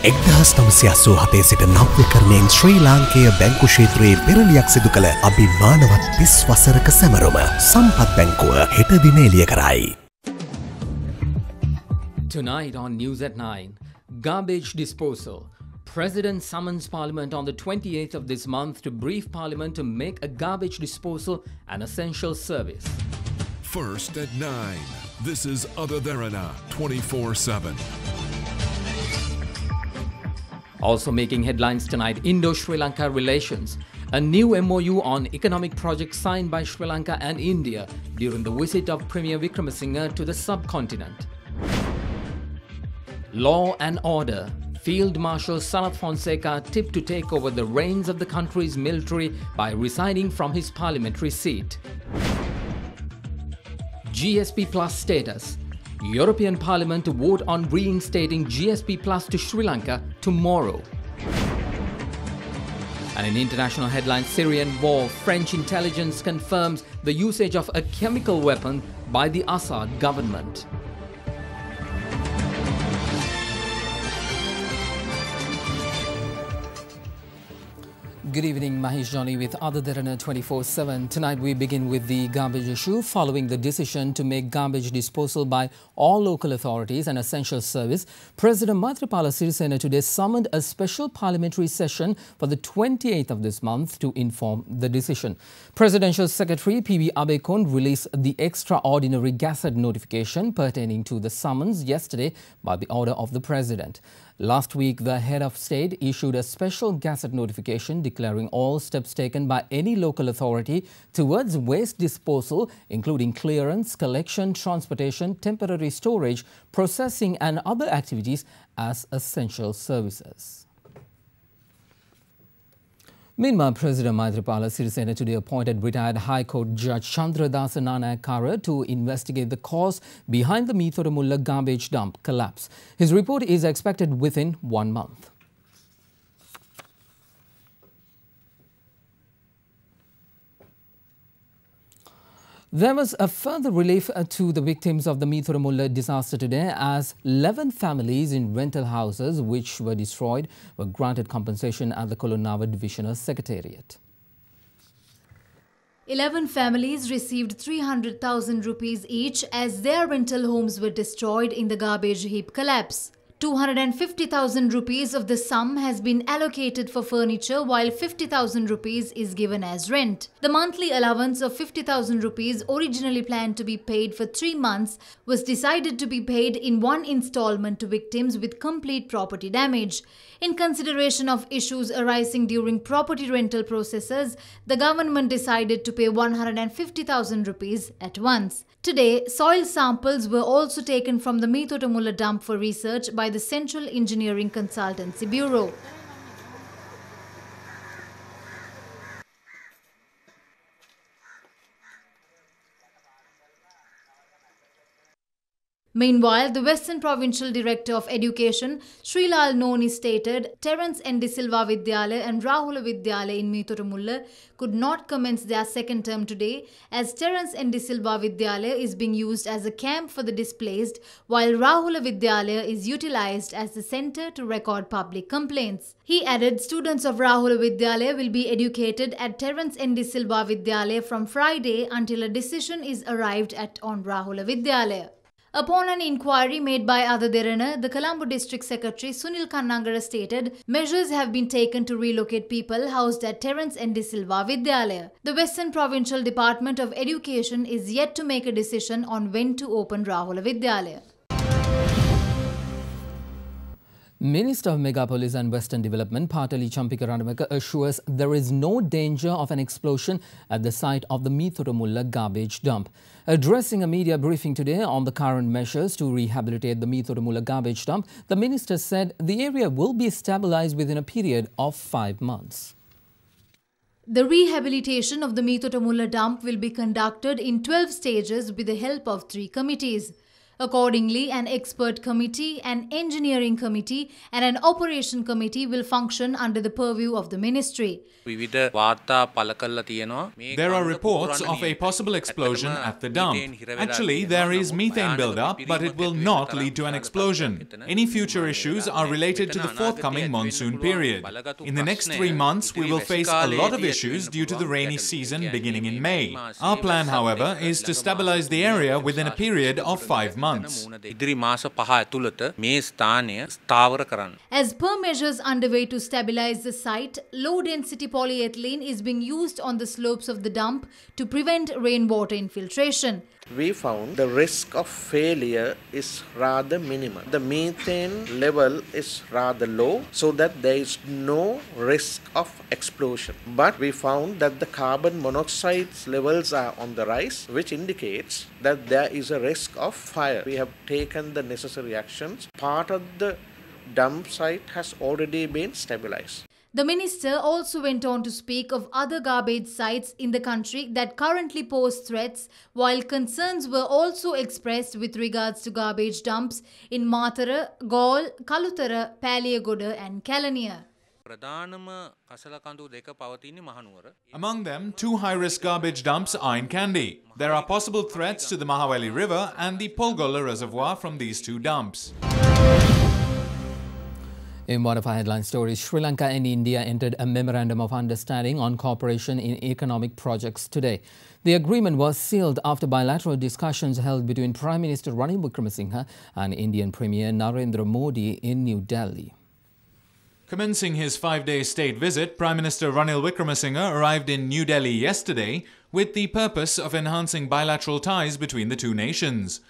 1987 සිට නව්‍යකරණයෙන් ශ්‍රී ලාංකේය බැංකු ක්ෂේත්‍රයේ පෙරලියක් සිදු කළ අභිමානවත් 30 වසරක සැමරුම සම්පත් බැංකුව හෙට දින එළිය කරයි. Tonight on News at 9, garbage disposal. President summons Parliament on the 28th of this month to brief Parliament to make a garbage disposal an essential service. First at 9. This is Derana 24/7. Also making headlines tonight, Indo-Sri Lanka relations. A new MOU on economic projects signed by Sri Lanka and India during the visit of Premier Wickremesinghe to the subcontinent. Law and order. Field Marshal Sanath Fonseca tipped to take over the reins of the country's military by resigning from his parliamentary seat. GSP Plus status. European Parliament to vote on reinstating GSP Plus to Sri Lanka tomorrow. And in international headlines, Syrian war, French intelligence confirms the usage of a chemical weapon by the Assad government. Good evening, Mahesh Johnny with Derana 24/7. Tonight we begin with the garbage issue. Following the decision to make garbage disposal by all local authorities an essential service, President Maithripala Sirisena today summoned a special parliamentary session for the 28th of this month to inform the decision. Presidential Secretary P.B. Abekon released the extraordinary Gazette notification pertaining to the summons yesterday by the order of the President. Last week, the head of state issued a special Gazette notification declaring all steps taken by any local authority towards waste disposal, including clearance, collection, transportation, temporary storage, processing and other activities as essential services. Meanwhile, President Maithripala Sirisena today appointed retired High Court Judge Chandradasa Nanayakara to investigate the cause behind the Meethoramulla garbage dump collapse. His report is expected within 1 month. There was a further relief to the victims of the Meethoramulla disaster today as 11 families in rental houses which were destroyed were granted compensation at the Kolonnawa Divisional Secretariat. 11 families received 300,000 rupees each as their rental homes were destroyed in the garbage heap collapse. 250,000 rupees of the sum has been allocated for furniture while 50,000 rupees is given as rent. The monthly allowance of 50,000 rupees originally planned to be paid for 3 months was decided to be paid in one installment to victims with complete property damage. In consideration of issues arising during property rental processes, the government decided to pay 150,000 rupees at once. Today, soil samples were also taken from the Meethoramulla dump for research by the Central Engineering Consultancy Bureau. Meanwhile, the Western Provincial Director of Education, Srilal Noni, stated Terence N. De Silva Vidyalaya and Rahula Vidyalaya in Meethoramulla could not commence their second term today as Terence N. De Silva Vidyalaya is being used as a camp for the displaced while Rahula Vidyalaya is utilized as the center to record public complaints. He added students of Rahula Vidyalaya will be educated at Terence N. De Silva Vidyalaya from Friday until a decision is arrived at on Rahula Vidyalaya. Upon an inquiry made by Derana, the Colombo District Secretary Sunil Kannangara stated measures have been taken to relocate people housed at Terence N. De Silva Vidyalaya. The Western Provincial Department of Education is yet to make a decision on when to open Rahula Vidyalaya. Minister of Megapolis and Western Development, Patali Champika Ranamaka, assures there is no danger of an explosion at the site of the Meethoramulla garbage dump. Addressing a media briefing today on the current measures to rehabilitate the Meethoramulla garbage dump, the minister said the area will be stabilized within a period of 5 months. The rehabilitation of the Meethoramulla dump will be conducted in 12 stages with the help of 3 committees. Accordingly, an expert committee, an engineering committee, and an operation committee will function under the purview of the ministry. There are reports of a possible explosion at the dump. Actually, there is methane buildup, but it will not lead to an explosion. Any future issues are related to the forthcoming monsoon period. In the next 3 months, we will face a lot of issues due to the rainy season beginning in May. Our plan, however, is to stabilize the area within a period of 5 months. As per measures underway to stabilize the site, low-density polyethylene is being used on the slopes of the dump to prevent rainwater infiltration. We found the risk of failure is rather minimal. The methane level is rather low, so that there is no risk of explosion. But we found that the carbon monoxide levels are on the rise, which indicates that there is a risk of fire. We have taken the necessary actions. Part of the dump site has already been stabilized. The minister also went on to speak of other garbage sites in the country that currently pose threats, while concerns were also expressed with regards to garbage dumps in Matara, Gaul, Kalutara, Paliagoda and Kelaniya. Among them, 2 high-risk garbage dumps are in Kandy. There are possible threats to the Mahaweli River and the Polgola Reservoir from these 2 dumps. In one of our headline stories, Sri Lanka and India entered a memorandum of understanding on cooperation in economic projects today. The agreement was sealed after bilateral discussions held between Prime Minister Ranil Wickremesinghe and Indian Premier Narendra Modi in New Delhi. Commencing his 5-day state visit, Prime Minister Ranil Wickremesinghe arrived in New Delhi yesterday with the purpose of enhancing bilateral ties between the 2 nations.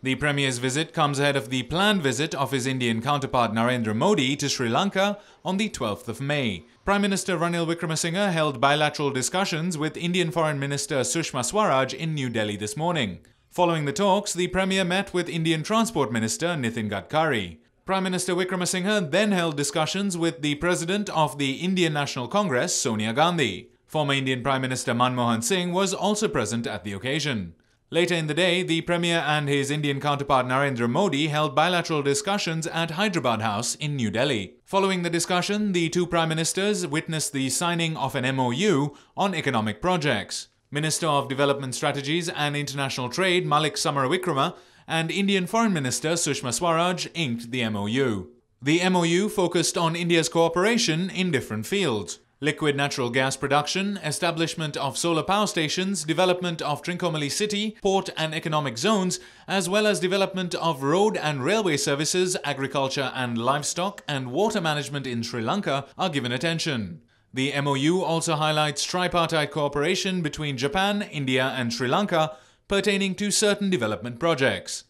The Premier's visit comes ahead of the planned visit of his Indian counterpart Narendra Modi to Sri Lanka on the 12th of May. Prime Minister Ranil Wickremesinghe held bilateral discussions with Indian Foreign Minister Sushma Swaraj in New Delhi this morning. Following the talks, the Premier met with Indian Transport Minister Nitin Gadkari. Prime Minister Wickremesinghe then held discussions with the President of the Indian National Congress, Sonia Gandhi. Former Indian Prime Minister Manmohan Singh was also present at the occasion. Later in the day, the Premier and his Indian counterpart Narendra Modi held bilateral discussions at Hyderabad House in New Delhi. Following the discussion, the 2 Prime Ministers witnessed the signing of an MOU on economic projects. Minister of Development Strategies and International Trade Malik Samaravikrama and Indian Foreign Minister Sushma Swaraj inked the MOU. The MOU focused on India's cooperation in different fields: liquid natural gas production, establishment of solar power stations, development of Trincomalee City, port and economic zones, as well as development of road and railway services, agriculture and livestock, and water management in Sri Lanka are given attention. The MOU also highlights tripartite cooperation between Japan, India and Sri Lanka pertaining to certain development projects.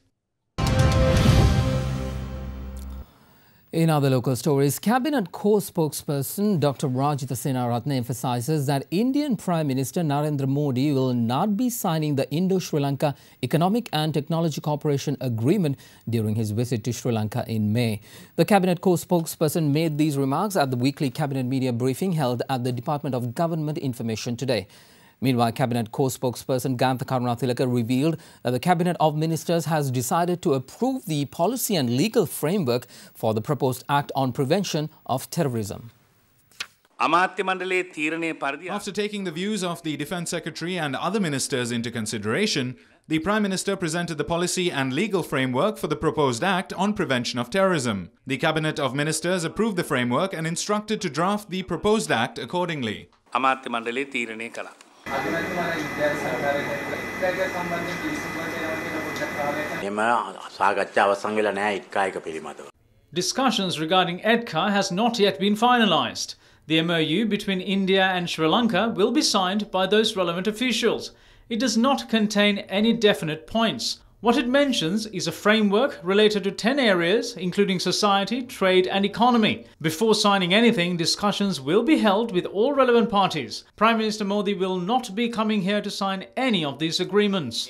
In other local stories, Cabinet co-spokesperson Dr. Rajitha Senaratne emphasises that Indian Prime Minister Narendra Modi will not be signing the Indo-Sri Lanka Economic and Technology Cooperation Agreement during his visit to Sri Lanka in May. The Cabinet co-spokesperson made these remarks at the weekly Cabinet media briefing held at the Department of Government Information today. Meanwhile, Cabinet co-spokesperson Gantha Karunathilaka revealed that the Cabinet of Ministers has decided to approve the policy and legal framework for the proposed Act on Prevention of Terrorism. After taking the views of the Defence Secretary and other ministers into consideration, the Prime Minister presented the policy and legal framework for the proposed Act on Prevention of Terrorism. The Cabinet of Ministers approved the framework and instructed to draft the proposed Act accordingly. Discussions regarding EDCA has not yet been finalised. The MOU between India and Sri Lanka will be signed by those relevant officials. It does not contain any definite points. What it mentions is a framework related to 10 areas, including society, trade and economy. Before signing anything, discussions will be held with all relevant parties. Prime Minister Modi will not be coming here to sign any of these agreements.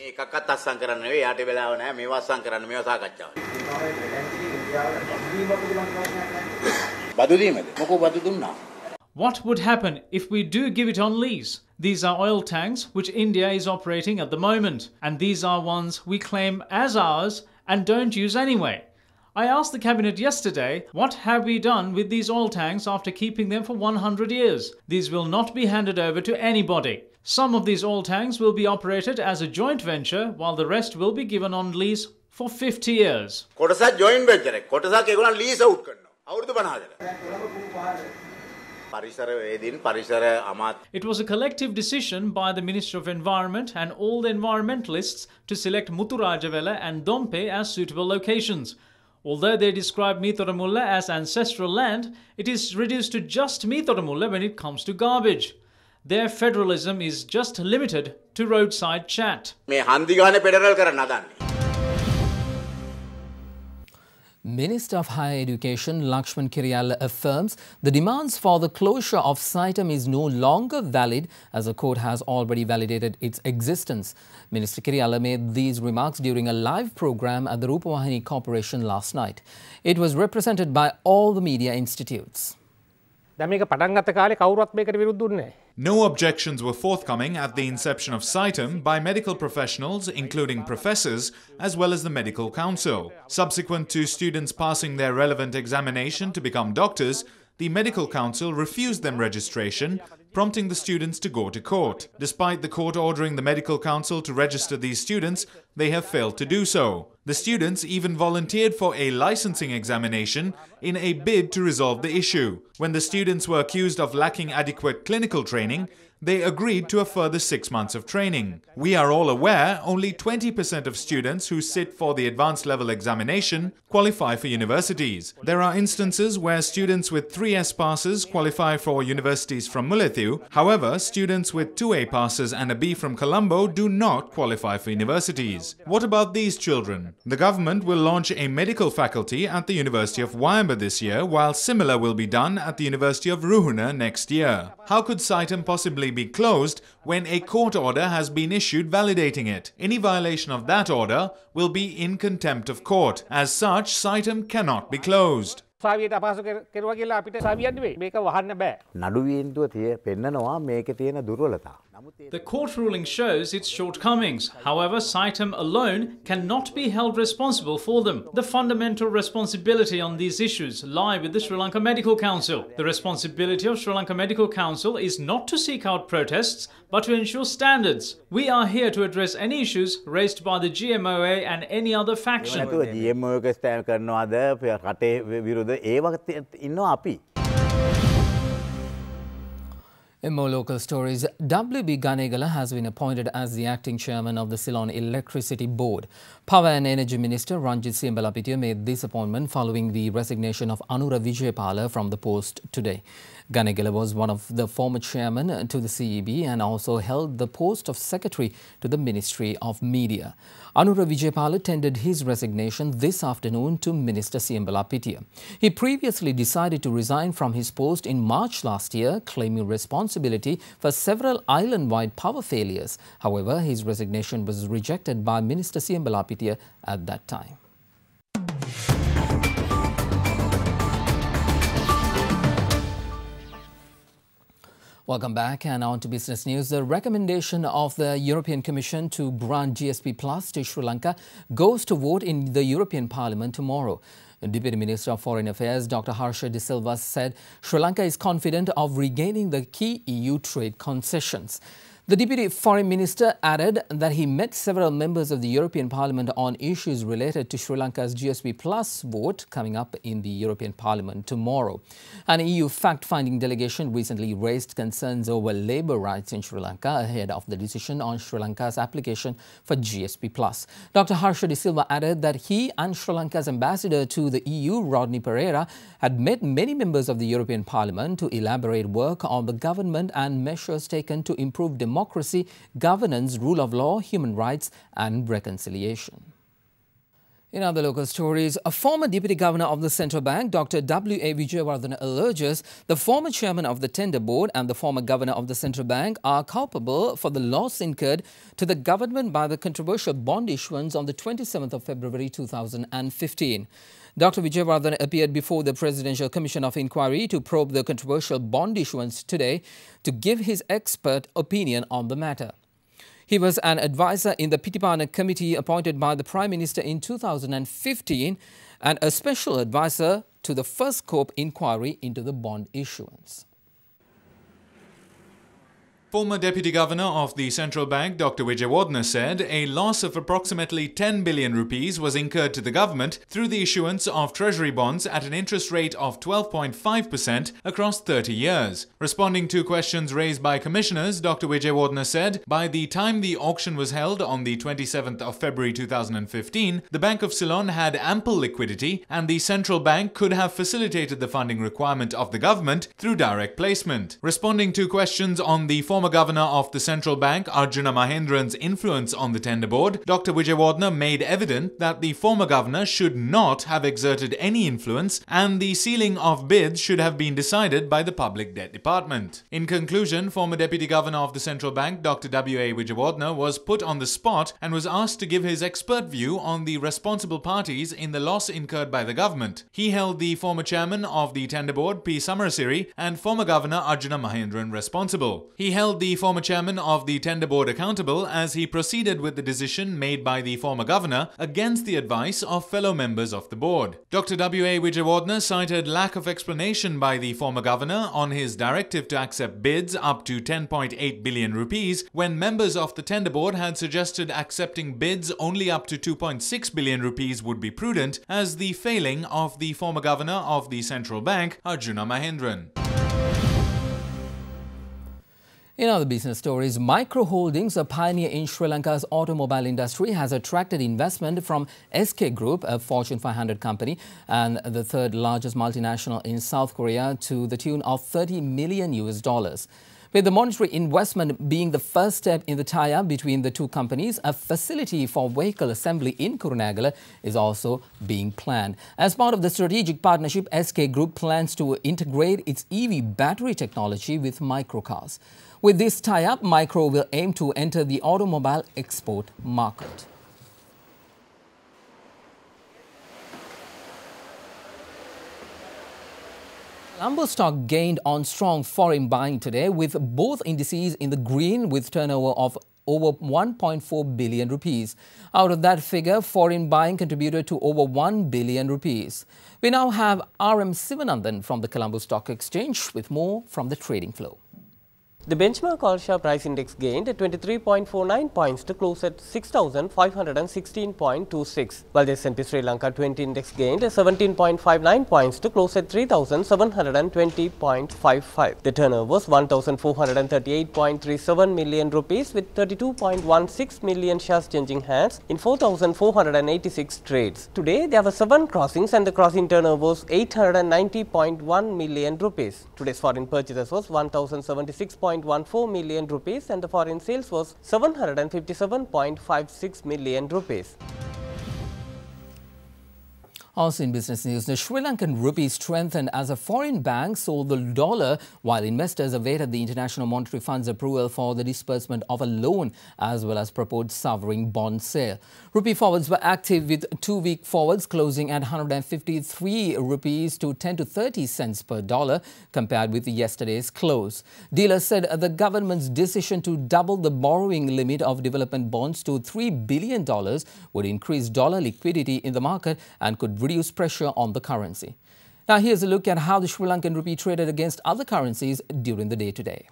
What would happen if we do give it on lease? These are oil tanks which India is operating at the moment, and these are ones we claim as ours and don't use anyway. I asked the Cabinet yesterday, what have we done with these oil tanks after keeping them for 100 years? These will not be handed over to anybody. Some of these oil tanks will be operated as a joint venture, while the rest will be given on lease for 50 years. කොටසක් joint venture එක. කොටසක් ඒගොල්ලන් lease out කරනවා. අවුරුදු 50කට. It was a collective decision by the Minister of Environment and all the environmentalists to select Muturajavela and Dompe as suitable locations. Although they describe Mitoramulla as ancestral land, it is reduced to just Mitoramulla when it comes to garbage. Their federalism is just limited to roadside chat. Minister of Higher Education Lankan Rupee affirms the demands for the closure of SITEM is no longer valid as the court has already validated its existence. Minister Rupee made these remarks during a live program at the Rupawahini Corporation last night. It was represented by all the media institutes. No objections were forthcoming at the inception of SITEM by medical professionals, including professors, as well as the Medical Council. Subsequent to students passing their relevant examination to become doctors, the Medical Council refused them registration, prompting the students to go to court. Despite the court ordering the Medical Council to register these students, they have failed to do so. The students even volunteered for a licensing examination in a bid to resolve the issue. When the students were accused of lacking adequate clinical training, they agreed to a further 6 months of training. We are all aware only 20% of students who sit for the advanced level examination qualify for universities. There are instances where students with 3S passes qualify for universities from Mullaitivu. However, students with 2A passes and a B from Colombo do not qualify for universities. What about these children? The government will launch a medical faculty at the University of Wayamba this year, while similar will be done at the University of Ruhuna next year. How could SITEM possibly be closed when a court order has been issued validating it? Any violation of that order will be in contempt of court. As such, SITEM cannot be closed. The court ruling shows its shortcomings. However, SITEM alone cannot be held responsible for them. The fundamental responsibility on these issues lie with the Sri Lanka Medical Council. The responsibility of Sri Lanka Medical Council is not to seek out protests, but to ensure standards. We are here to address any issues raised by the GMOA and any other faction. In more local stories, W.B. Ganegala has been appointed as the acting chairman of the Ceylon Electricity Board. Power and Energy Minister Ranjit Siambalapitiya made this appointment following the resignation of Anura Vijayapala from the post today. Ganegala was one of the former chairmen to the CEB and also held the post of secretary to the Ministry of Media. Anura Vijayapala tendered his resignation this afternoon to Minister Siambalapitiya. He previously decided to resign from his post in March last year, claiming responsibility for several island-wide power failures. However, his resignation was rejected by Minister Siambalapitiya at that time. Welcome back and on to business news. The recommendation of the European Commission to grant GSP Plus to Sri Lanka goes to vote in the European Parliament tomorrow. Deputy Minister of Foreign Affairs Dr. Harsha De Silva said Sri Lanka is confident of regaining the key EU trade concessions. The Deputy Foreign Minister added that he met several members of the European Parliament on issues related to Sri Lanka's GSP Plus vote coming up in the European Parliament tomorrow. An EU fact-finding delegation recently raised concerns over labour rights in Sri Lanka ahead of the decision on Sri Lanka's application for GSP Plus. Dr. Harsha De Silva added that he and Sri Lanka's ambassador to the EU, Rodney Pereira, had met many members of the European Parliament to elaborate work on the government and measures taken to improve democracy, governance, rule of law, human rights and reconciliation. In other local stories, a former Deputy Governor of the Central Bank, Dr. W.A. Vijayawardena, alleges the former Chairman of the Tender Board and the former Governor of the Central Bank are culpable for the loss incurred to the government by the controversial bond issuance on the 27th of February 2015. Dr. Vijayawardena appeared before the Presidential Commission of Inquiry to probe the controversial bond issuance today to give his expert opinion on the matter. He was an advisor in the Pitipana Committee appointed by the Prime Minister in 2015 and a special advisor to the first scope inquiry into the bond issuance. Former Deputy Governor of the Central Bank, Dr. Wijewardena, said a loss of approximately 10 billion rupees was incurred to the government through the issuance of treasury bonds at an interest rate of 12.5% across 30 years. Responding to questions raised by commissioners, Dr. Wijewardena said by the time the auction was held on the 27th of February 2015, the Bank of Ceylon had ample liquidity and the Central Bank could have facilitated the funding requirement of the government through direct placement. Responding to questions on the former Governor of the Central Bank, Arjuna Mahendran's influence on the tender board, Dr. Wijewardena made evident that the former governor should not have exerted any influence and the ceiling of bids should have been decided by the Public Debt Department. In conclusion, former Deputy Governor of the Central Bank, Dr. W.A. Wijewardena, was put on the spot and was asked to give his expert view on the responsible parties in the loss incurred by the government. He held the former chairman of the tender board, P. Samarasiri, and former Governor Arjuna Mahendran responsible. He held the former chairman of the tender board accountable as he proceeded with the decision made by the former governor against the advice of fellow members of the board. Dr. W.A. Wijewardena cited lack of explanation by the former governor on his directive to accept bids up to 10.8 billion rupees when members of the tender board had suggested accepting bids only up to 2.6 billion rupees would be prudent as the failing of the former governor of the Central Bank, Arjuna Mahendran. In other business stories, Micro Holdings, a pioneer in Sri Lanka's automobile industry, has attracted investment from SK Group, a Fortune 500 company and the third largest multinational in South Korea, to the tune of $30 million. With the monetary investment being the first step in the tie-up between the two companies, a facility for vehicle assembly in Kurunegala is also being planned. As part of the strategic partnership, SK Group plans to integrate its EV battery technology with microcars. With this tie-up, Micro will aim to enter the automobile export market. Colombo stock gained on strong foreign buying today, with both indices in the green with turnover of over 1.4 billion rupees. Out of that figure, foreign buying contributed to over 1 billion rupees. We now have R.M. Sivanandan from the Colombo Stock Exchange with more from the trading flow. The benchmark all-share price index gained 23.49 points to close at 6,516.26, while the S&P Sri Lanka 20 index gained 17.59 points to close at 3,720.55. The turnover was 1,438.37 million rupees, with 32.16 million shares changing hands in 4,486 trades. Today, there were 7 crossings and the crossing turnover was 890.1 million rupees. Today's foreign purchases was 1,076.14 million rupees and the foreign sales was 757.56 million rupees. Also in business news, the Sri Lankan Rupee strengthened as a foreign bank sold the dollar while investors awaited the International Monetary Fund's approval for the disbursement of a loan as well as proposed sovereign bond sale. Rupee forwards were active with 2-week forwards closing at 153 rupees to 10 to 30 cents per dollar compared with yesterday's close. Dealers said the government's decision to double the borrowing limit of development bonds to $3 billion would increase dollar liquidity in the market and could reduce pressure on the currency. Now here's a look at how the Sri Lankan rupee traded against other currencies during the day today.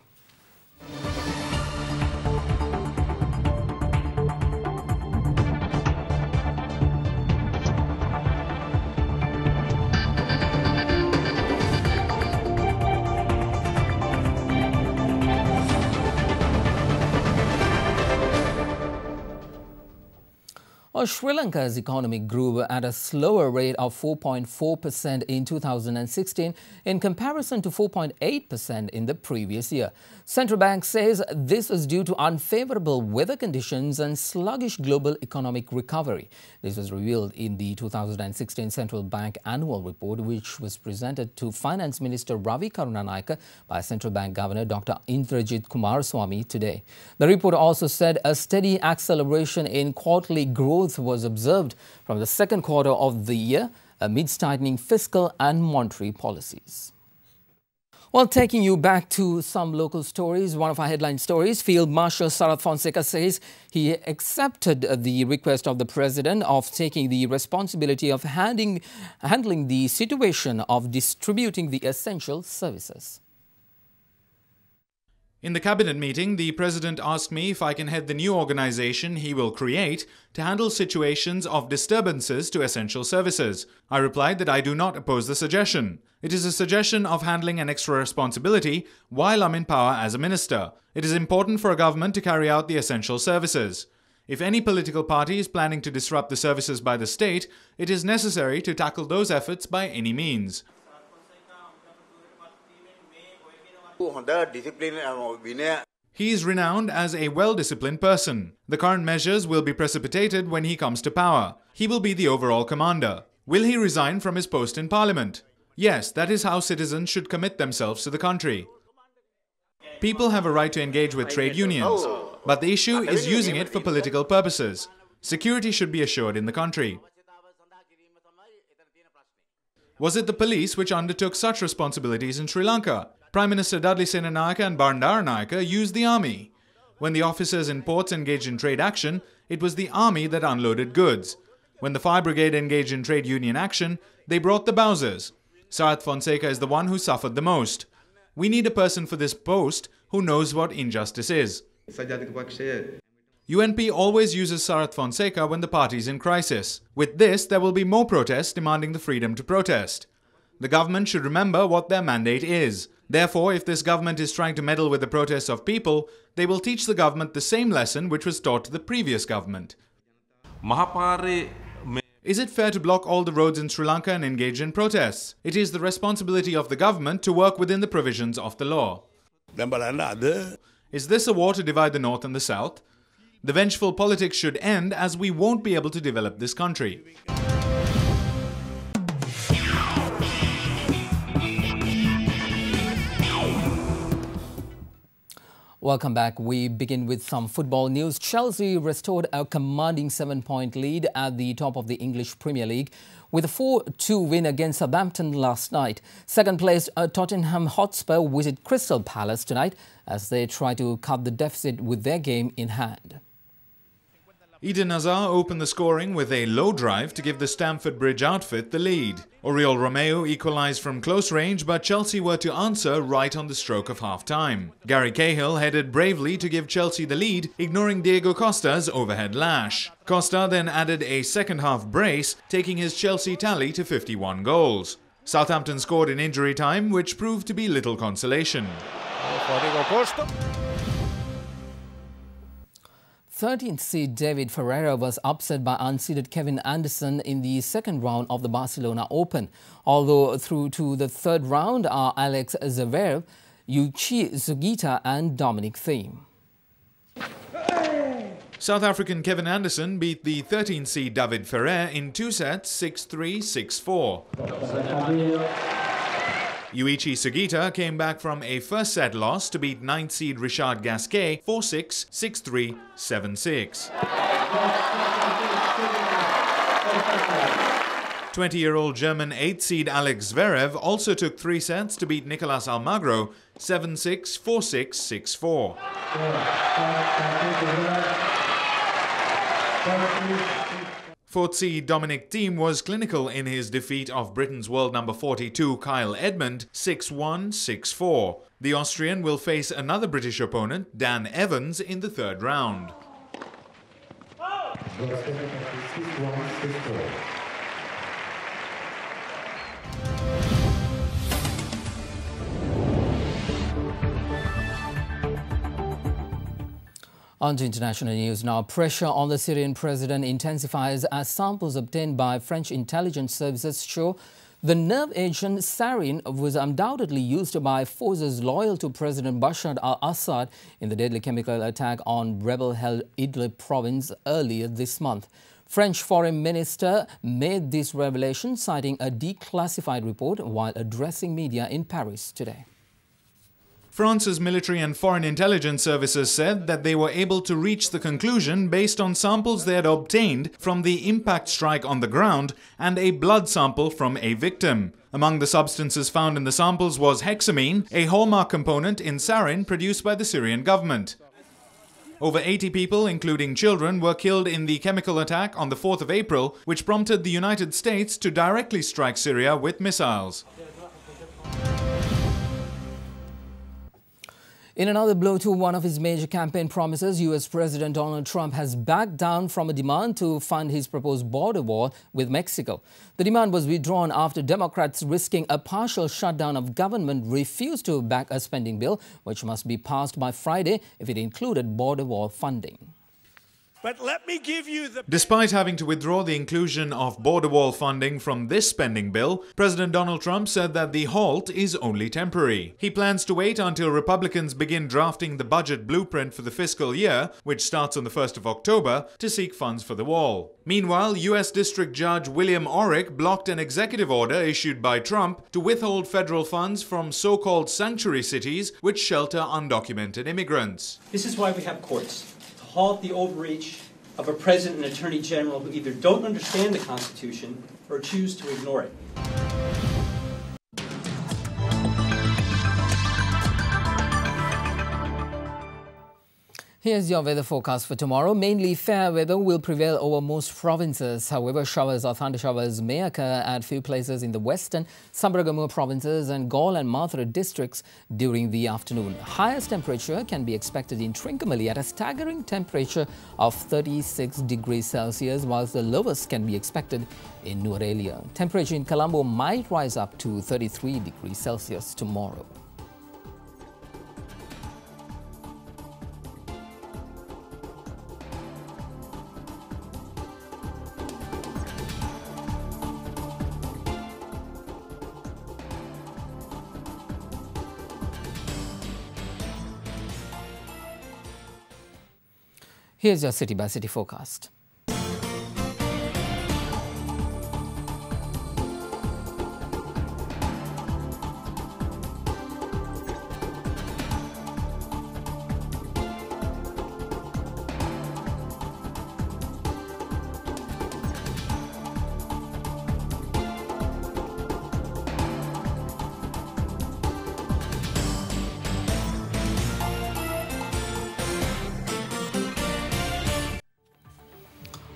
Sri Lanka's economy grew at a slower rate of 4.4% in 2016 in comparison to 4.8% in the previous year. Central Bank says this was due to unfavorable weather conditions and sluggish global economic recovery. This was revealed in the 2016 Central Bank Annual Report, which was presented to Finance Minister Ravi Karunanayake by Central Bank Governor Dr. Indrajit Kumaraswamy today. The report also said a steady acceleration in quarterly growth was observed from the second quarter of the year amidst tightening fiscal and monetary policies. Well, taking you back to some local stories, one of our headline stories, Field Marshal Sarath Fonseca says he accepted the request of the President of taking the responsibility of handling the situation of distributing the essential services. In the cabinet meeting, the President asked me if I can head the new organization he will create to handle situations of disturbances to essential services. I replied that I do not oppose the suggestion. It is a suggestion of handling an extra responsibility while I'm in power as a minister. It is important for a government to carry out the essential services. If any political party is planning to disrupt the services by the state, it is necessary to tackle those efforts by any means. He is renowned as a well-disciplined person. The current measures will be precipitated when he comes to power. He will be the overall commander. Will he resign from his post in Parliament? Yes, that is how citizens should commit themselves to the country. People have a right to engage with trade unions, but the issue is using it for political purposes. Security should be assured in the country. Was it the police which undertook such responsibilities in Sri Lanka? Prime Minister Dudley Senanayake and Bandaranaike used the army. When the officers in ports engaged in trade action, it was the army that unloaded goods. When the fire brigade engaged in trade union action, they brought the Bowsers. Sarath Fonseca is the one who suffered the most. We need a person for this post who knows what injustice is. UNP always uses Sarath Fonseca when the party is in crisis. With this, there will be more protests demanding the freedom to protest. The government should remember what their mandate is. Therefore, if this government is trying to meddle with the protests of people, they will teach the government the same lesson which was taught to the previous government. Is it fair to block all the roads in Sri Lanka and engage in protests? It is the responsibility of the government to work within the provisions of the law. Is this a war to divide the North and the South? The vengeful politics should end, as we won't be able to develop this country. Welcome back. We begin with some football news. Chelsea restored a commanding 7-point lead at the top of the English Premier League with a 4-2 win against Southampton last night. Second-placed Tottenham Hotspur visit Crystal Palace tonight as they try to cut the deficit with their game in hand. Eden Hazard opened the scoring with a low drive to give the Stamford Bridge outfit the lead. Oriol Romeu equalised from close range, but Chelsea were to answer right on the stroke of half-time. Gary Cahill headed bravely to give Chelsea the lead, ignoring Diego Costa's overhead lash. Costa then added a second-half brace, taking his Chelsea tally to 51 goals. Southampton scored in injury time, which proved to be little consolation. 13th seed David Ferreira was upset by unseeded Kevin Anderson in the second round of the Barcelona Open. Although through to the third round are Alex Zverev, Yuichi Sugita and Dominic Thiem. South African Kevin Anderson beat the 13th seed David Ferrer in 2 sets, 6-3, 6-4. Yuichi Sugita came back from a first set loss to beat 9th seed Richard Gasquet 4-6, 6-3, 7-6. 20-year-old German 8th seed Alex Zverev also took 3 sets to beat Nicolas Almagro 7-6, 4-6, 6-4. Fourth seed Dominic Thiem was clinical in his defeat of Britain's world number 42 Kyle Edmund 6-1, 6-4. The Austrian will face another British opponent, Dan Evans, in the third round. On to international news now. Pressure on the Syrian president intensifies as samples obtained by French intelligence services show the nerve agent sarin was undoubtedly used by forces loyal to President Bashar al-Assad in the deadly chemical attack on rebel-held Idlib province earlier this month. French Foreign Minister made this revelation citing a declassified report while addressing media in Paris today. France's military and foreign intelligence services said that they were able to reach the conclusion based on samples they had obtained from the impact strike on the ground and a blood sample from a victim. Among the substances found in the samples was hexamine, a hallmark component in sarin produced by the Syrian government. Over 80 people, including children, were killed in the chemical attack on the 4th of April, which prompted the United States to directly strike Syria with missiles. In another blow to one of his major campaign promises, US President Donald Trump has backed down from a demand to fund his proposed border wall with Mexico. The demand was withdrawn after Democrats, risking a partial shutdown of government, refused to back a spending bill which must be passed by Friday if it included border wall funding. But let me give you the... Despite having to withdraw the inclusion of border wall funding from this spending bill, President Donald Trump said that the halt is only temporary. He plans to wait until Republicans begin drafting the budget blueprint for the fiscal year, which starts on the 1st of October, to seek funds for the wall. Meanwhile, U.S. District Judge William Orrick blocked an executive order issued by Trump to withhold federal funds from so-called sanctuary cities which shelter undocumented immigrants. This is why we have courts. Halt the overreach of a president and attorney general who either don't understand the Constitution or choose to ignore it. Here's your weather forecast for tomorrow. Mainly fair weather will prevail over most provinces. However, showers or thunder showers may occur at few places in the western Sambragamur provinces and Gaul and Mathura districts during the afternoon. Highest temperature can be expected in Trincomalee at a staggering temperature of 36 degrees Celsius, whilst the lowest can be expected in Nuwara. Temperature in Colombo might rise up to 33 degrees Celsius tomorrow. Here's your city-by-city forecast.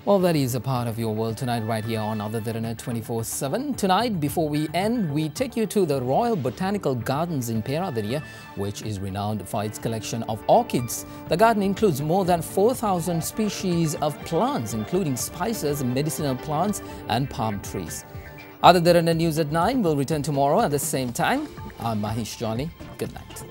Well, that is a part of your world tonight right here on Other Derana 24/7. Tonight, before we end, we take you to the Royal Botanical Gardens in Peradeniya, which is renowned for its collection of orchids. The garden includes more than 4,000 species of plants, including spices, medicinal plants and palm trees. Other Derana News at 9 will return tomorrow at the same time. I'm Mahesh Johnny. Good night.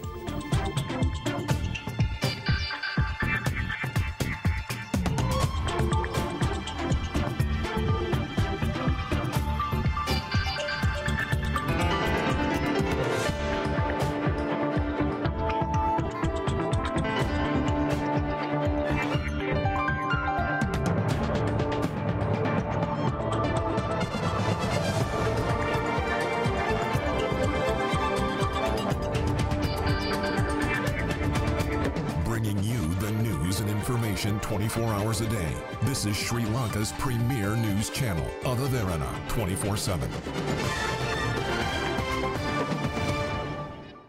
Information 24 hours a day. This is Sri Lanka's premier news channel, Other Derana 24/7.